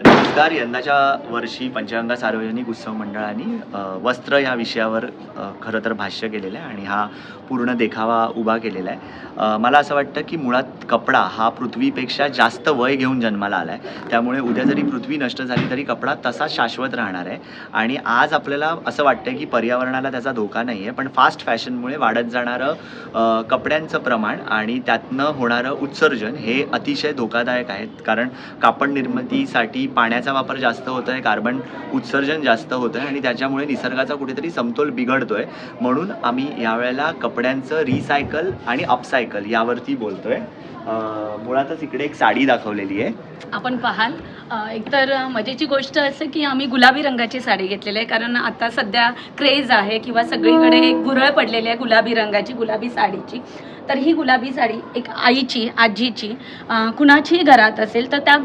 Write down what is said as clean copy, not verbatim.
रोजगार यंदाच्या वर्षी पंचगंगा सार्वजनिक उत्सव मंडळाने वस्त्र ह्या विषयावर खरं तर भाष्य केलेलं आहे आणि हा पूर्ण देखावा उभा केलेला आहे. मला असं वाटतं की मुळात कपडा हा पृथ्वीपेक्षा जास्त वय घेऊन जन्माला आला आहे. त्यामुळे उद्या जरी पृथ्वी नष्ट झाली तरी कपडा तसा शाश्वत राहणार आहे. आणि आज आपल्याला असं वाटतं की पर्यावरणाला त्याचा धोका नाही आहे, पण फास्ट फॅशनमुळे वाढत जाणारं कपड्यांचं प्रमाण आणि त्यातनं होणारं उत्सर्जन हे अतिशय धोकादायक आहेत. कारण कापड निर्मितीसाठी पाण्याचा वापर जास्त होत आहे, कार्बन उत्सर्जन जास्त होतं आहे आणि त्याच्यामुळे निसर्गाचा कुठेतरी समतोल बिघडतो आहे. म्हणून आम्ही यावेळेला कपड्यांचं रिसायकल आणि अपसायकल यावरती बोलतो आहे. मुळातच इकडे एक साडी दाखवलेली आहे, आपण पाहाल. एकतर मजेची गोष्ट असं की आम्ही गुलाबी रंगाची साडी घेतलेली आहे, कारण आता सध्या क्रेज आहे किंवा सगळीकडे एक गुरळ पडलेली आहे गुलाबी रंगाची, गुलाबी साडीची. तर ही गुलाबी साडी एक आईची, आजीची, कुणाची घरात असेल तर त्या